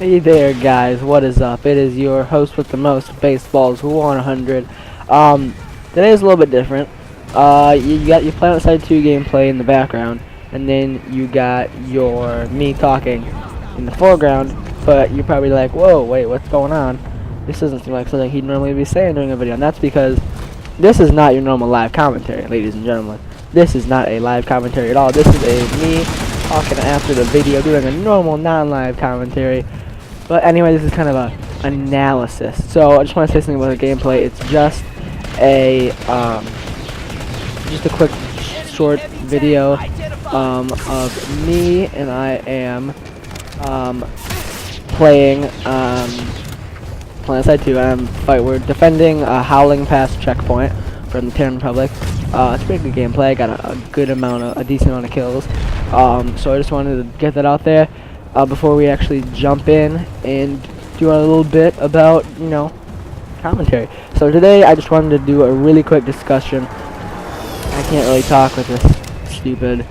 Hey there, guys. What is up? It is your host with the most baseballs, who won 100. Today is a little bit different. You got your Planetside 2 gameplay in the background, and then you got your me talking in the foreground. But you're probably like, "Whoa, wait, what's going on? This doesn't seem like something he'd normally be saying during a video." And that's because this is not your normal live commentary, ladies and gentlemen. This is not a live commentary at all. This is a me talking after the video, doing a normal non-live commentary. But anyway, this is kind of a analysis. So I just want to say something about the gameplay. It's just a quick short video of me, and I am playing Planetside 2. We're defending a Howling Pass checkpoint from the Terran Republic. It's pretty good gameplay. I got a decent amount of kills. So I just wanted to get that out there. Before we actually jump in and do a little bit about, commentary. So today I just wanted to do a really quick discussion. I can't really talk with this stupid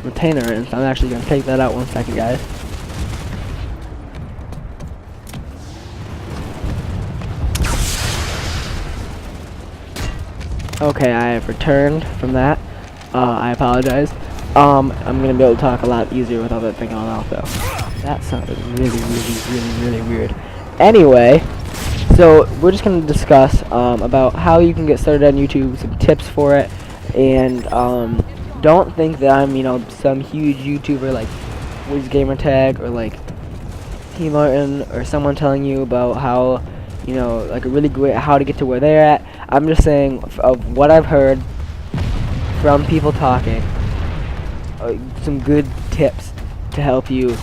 retainer, and so I'm actually going to take that out 1 second, guys. Okay, I have returned from that. I apologize. I'm gonna be able to talk a lot easier without that thing on off, though. That sounded really weird. Anyway, so we're just gonna discuss about how you can get started on YouTube, some tips for it, and don't think that I'm some huge YouTuber like WizGamerTag or like T Martin or someone telling you about how like a really great how to get to where they're at. I'm just saying of what I've heard from people talking. Some good tips to help you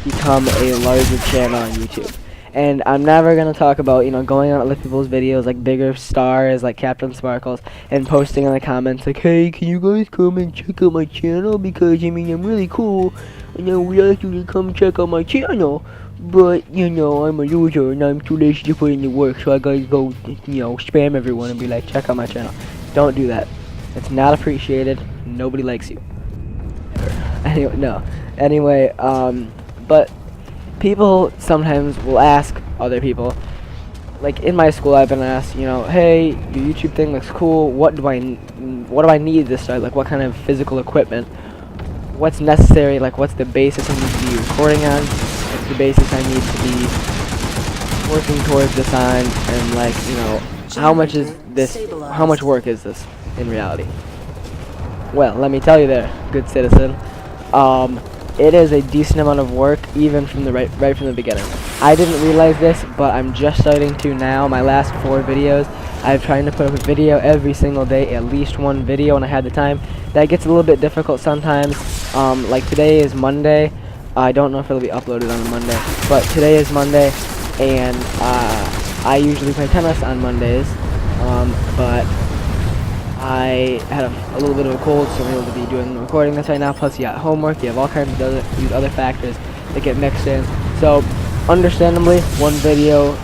become a larger channel on YouTube. And I'm never going to talk about, going on other people's videos like bigger stars like Captain Sparkles and posting in the comments like, "Hey, can you guys come and check out my channel? Because, I'm really cool. We'd like you to come check out my channel. But, I'm a loser and I'm too lazy to put in the work. So I gotta go, spam everyone and be like, check out my channel." Don't do that. It's not appreciated. Nobody likes you. Anyway, but people sometimes will ask other people, like in my school I've been asked, "Hey, your YouTube thing looks cool. What do I need to start? Like, what kind of physical equipment? What's necessary? Like, what's the basis I need to be recording on? What's the basis I need to be working towards this on? And like, how much is this? How much work is this in reality?" Well, let me tell you there, good citizen. It is a decent amount of work, even from the right from the beginning. I didn't realize this, but I'm just starting to now. My last 4 videos, I'm trying to put up a video every single day, at least one video when I had the time. That gets a little bit difficult sometimes. Like today is Monday. I don't know if it'll be uploaded on Monday, but today is Monday, and I usually play tennis on Mondays, but I had a little bit of a cold, so I'm able to be doing the recording this right now. Plus, you got homework. You have all kinds of these other factors that get mixed in. So, understandably, one video,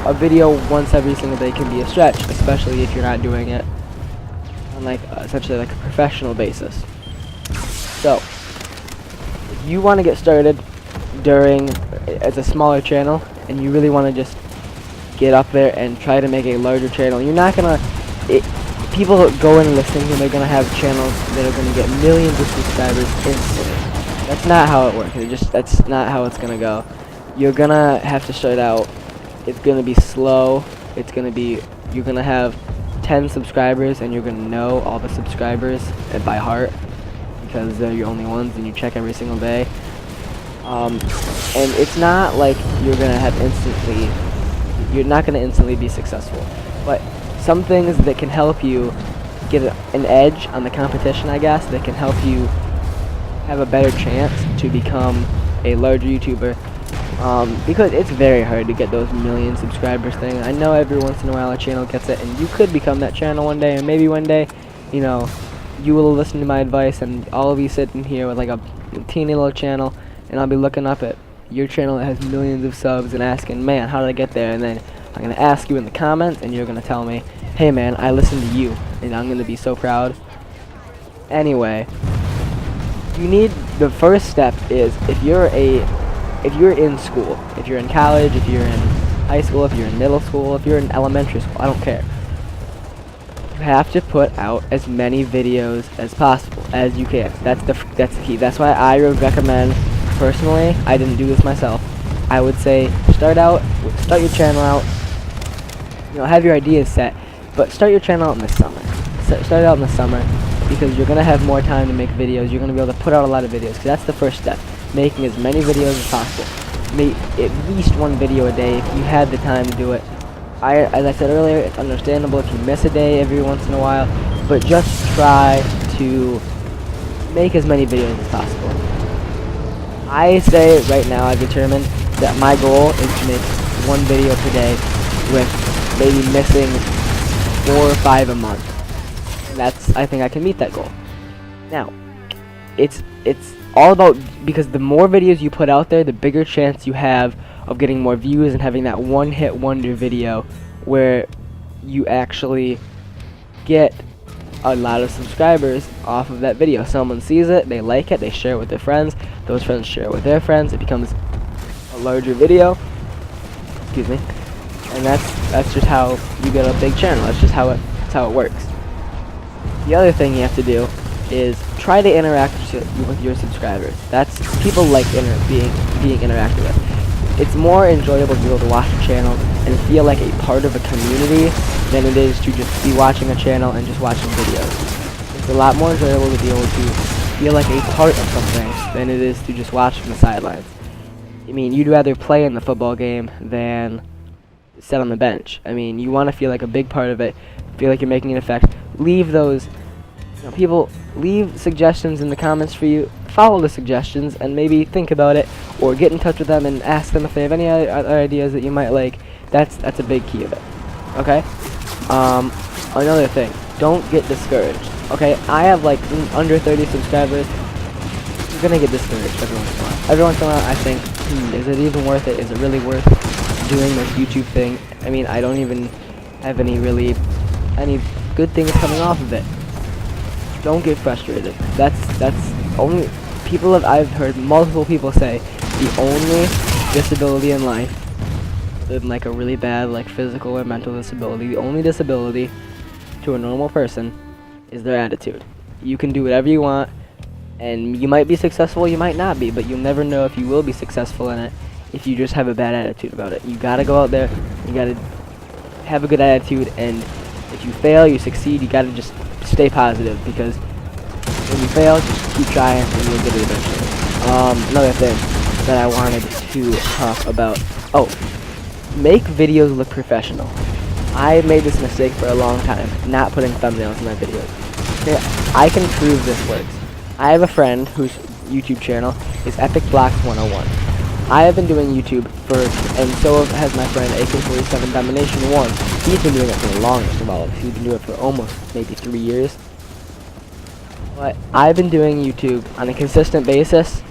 a video once every single day can be a stretch, especially if you're not doing it on essentially like a professional basis. So, if you want to get started as a smaller channel, and you really want to just get up there and try to make a larger channel, you're not gonna. People that go in and listen to them, they're going to have channels that are going to get millions of subscribers instantly. That's not how it works. That's not how it's going to go. You're going to have to start out. It's going to be slow. You're going to have 10 subscribers, and you're going to know all the subscribers by heart because they're your only ones, and you check every single day. And it's not like you're not going to instantly be successful. But some things that can help you get an edge on the competition, I guess, that can help you have a better chance to become a larger YouTuber, because it's very hard to get those million subscribers thing. I know every once in a while a channel gets it, and you could become that channel one day, and maybe one day, you will listen to my advice, and all of you sitting here with like a teeny little channel, and I'll be looking up at your channel that has millions of subs and asking, "Man, how did I get there?" And then I'm going to ask you in the comments, and you're going to tell me, "Hey man, I listened to you," and I'm going to be so proud. Anyway, you need, the first step is, if you're a if you're in school, if you're in college, if you're in high school, if you're in middle school, if you're in elementary school, I don't care. You have to put out as many videos as possible as you can. That's the key. That's why I would recommend, personally, I didn't do this myself, I would say start your channel out, have your ideas set, but start your channel out in the summer. Start it out in the summer, because you're gonna have more time to make videos. You're gonna be able to put out a lot of videos, because that's the first step, making as many videos as possible. Make at least one video a day if you had the time to do it. As I said earlier, it's understandable if you miss a day every once in a while, but just try to make as many videos as possible. I say right now, I've determined that my goal is to make one video per day, with maybe missing 4 or 5 a month. And I think I can meet that goal. Now, it's all about, because the more videos you put out there, the bigger chance you have of getting more views and having that one-hit wonder video where you actually get a lot of subscribers off of that video. Someone sees it, they like it, they share it with their friends, those friends share it with their friends, it becomes a larger video. Excuse me. And that's just how you get a big channel. That's just how it works. The other thing you have to do is try to interact with your subscribers. People like being interacted with. It's more enjoyable to be able to watch a channel and feel like a part of a community than it is to just be watching a channel and just watching videos. It's a lot more enjoyable to be able to feel like a part of something than it is to just watch from the sidelines. I mean, you'd rather play in the football game than sit on the bench. I mean, you want to feel like a big part of it, feel like you're making an effect. Leave those, people, leave suggestions in the comments for you. Follow the suggestions and maybe think about it, or get in touch with them and ask them if they have any other ideas that you might like. That's a big key of it. Okay? Another thing, don't get discouraged. Okay? I have like under 30 subscribers. You're gonna get discouraged every once in a while. Every once in a while I think, is it even worth it? Is it really worth doing this YouTube thing? I mean, I don't even have any good things coming off of it. Don't get frustrated. That's only I've heard multiple people say the only disability in life, than like a really bad like physical or mental disability, the only disability to a normal person is their attitude. You can do whatever you want, and you might be successful, you might not be, but you'll never know if you will be successful in it if you just have a bad attitude about it. You gotta go out there, you gotta have a good attitude, and if you fail, you succeed, you gotta just stay positive, because when you fail, just keep trying and you'll get it eventually. Another thing that I wanted to talk about, make videos look professional. I made this mistake for a long time, not putting thumbnails in my videos. Okay, I can prove this works. I have a friend whose YouTube channel is Epic Blocks 101. I have been doing YouTube and so has my friend AK-47 Domination 1. He's been doing it for the longest of all of us. He's been doing it for almost maybe 3 years. But I've been doing YouTube on a consistent basis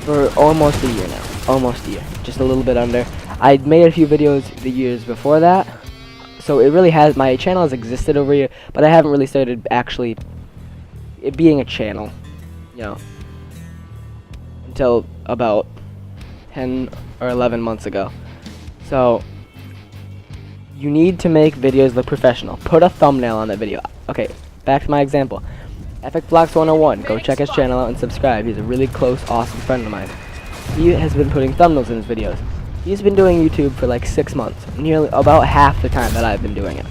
for almost a year now. Almost a year. Just a little bit under. I'd made a few videos the years before that. So it really has, my channel has existed over a year, but I haven't really started actually it being a channel, until about 10 or 11 months ago. So you need to make videos look professional. Put a thumbnail on that video. Okay, back to my example. Epic Blocks 101. Go check his channel out and subscribe. He's a really close, awesome friend of mine. He has been putting thumbnails in his videos. He's been doing YouTube for like 6 months, nearly about half the time that I've been doing it.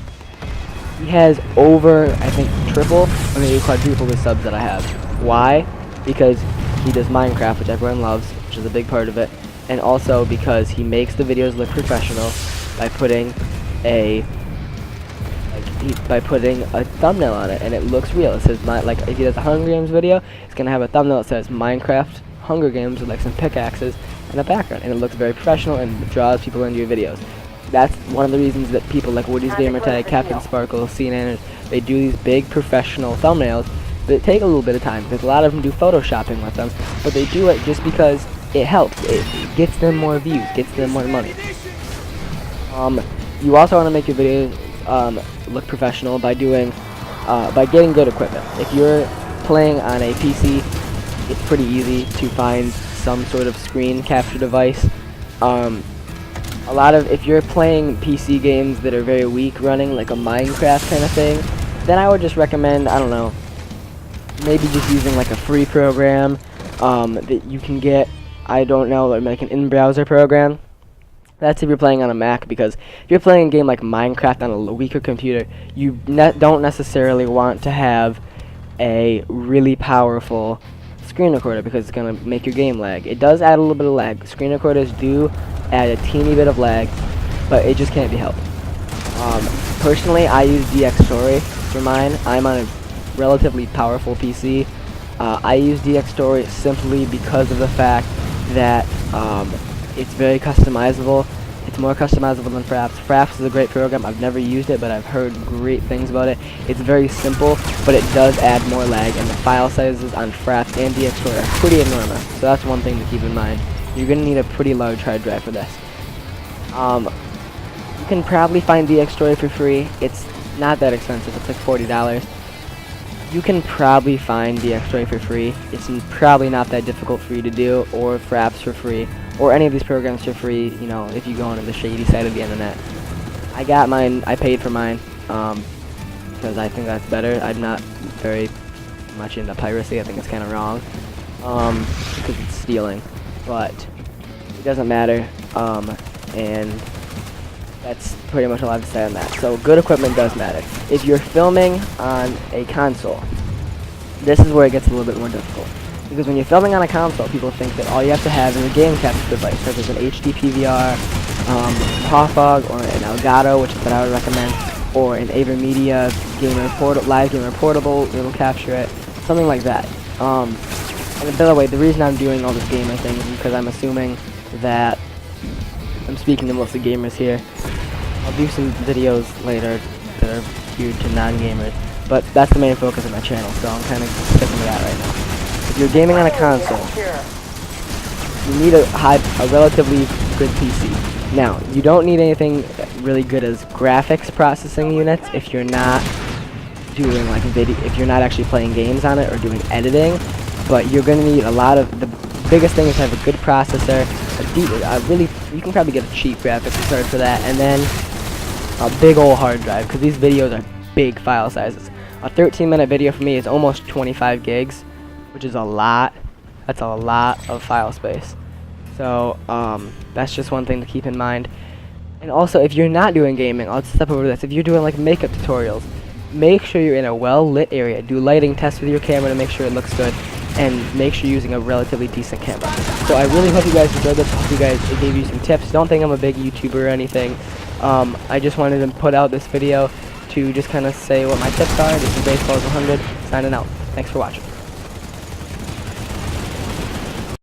He has over, I think, triple or maybe quadruple the subs that I have. Why? Because he does Minecraft, which everyone loves, which is a big part of it, and also because he makes the videos look professional by putting a thumbnail on it, and it looks real. It says if he does a Hunger Games video, it's gonna have a thumbnail that says Minecraft Hunger Games with like some pickaxes and a background, and it looks very professional and draws people into your videos. That's one of the reasons that people like Woody's Gamertag, Captain Sparkle, CNN, they do these big professional thumbnails that take a little bit of time, because a lot of them do photoshopping with them, but they do it just because it helps. It gets them more views, gets them more money. You also want to make your videos look professional by getting good equipment. If you're playing on a PC, it's pretty easy to find some sort of screen capture device. A lot of, if you're playing PC games that are very weak running, like a Minecraft kind of thing, then I would just recommend, I don't know, maybe just using like a free program that you can get, I don't know, like an in-browser program. That's if you're playing on a Mac, because if you're playing a game like Minecraft on a weaker computer, you don't necessarily want to have a really powerful screen recorder, because it's going to make your game lag. It does add a little bit of lag. Screen recorders do add a teeny bit of lag, but it just can't be helped. Personally, I use DxTory for mine. I'm on a relatively powerful PC. I use DxTory simply because of the fact that it's very customizable. It's more customizable than Fraps. Fraps is a great program. I've never used it, but I've heard great things about it. It's very simple, but it does add more lag, and the file sizes on Fraps and DxTory are pretty enormous. So that's one thing to keep in mind. You're going to need a pretty large hard drive for this. You can probably find DxTory for free. It's not that expensive. It's like $40. You can probably find DxTory for free. It's probably not that difficult for you to do, or Fraps for free, or any of these programs for free, you know, if you go on the shady side of the internet. I got mine, I paid for mine, because I think that's better. I'm not very much into piracy. I think it's kind of wrong, because it's stealing, but it doesn't matter, and that's pretty much all I have to say on that. So good equipment does matter. If you're filming on a console, this is where it gets a little bit more difficult. Because when you're filming on a console, people think that all you have to have is a game capture device, such as an HD PVR, Hawthog, or an Elgato, which is what I would recommend, or an AverMedia Live Gamer Portable. It'll capture it, something like that. And by the way, the reason I'm doing all this gamer thing is because I'm assuming that I'm speaking to mostly gamers here. I'll do some videos later that are geared to non-gamers, but that's the main focus of my channel, so I'm kind of sticking to that right now. If you're gaming on a console, you need a relatively good PC. Now, you don't need anything really good as graphics processing units if you're not doing like if you're not actually playing games on it or doing editing, but you're going to need a lot of, the biggest thing is to have a good processor, you can probably get a cheap graphics card for that, and then a big old hard drive, because these videos are big file sizes. A 13-minute video for me is almost 25 gigs, which is a lot. That's a lot of file space. So that's just one thing to keep in mind. And also, if you're not doing gaming, I'll step over this. If you're doing like makeup tutorials, make sure you're in a well-lit area. Do lighting tests with your camera to make sure it looks good, and make sure you're using a relatively decent camera. So I really hope you guys enjoyed this. I hope you guys, it gave you some tips. Don't think I'm a big YouTuber or anything. I just wanted to put out this video to just kind of say what my tips are. This is Baseballs 100, signing out. Thanks for watching.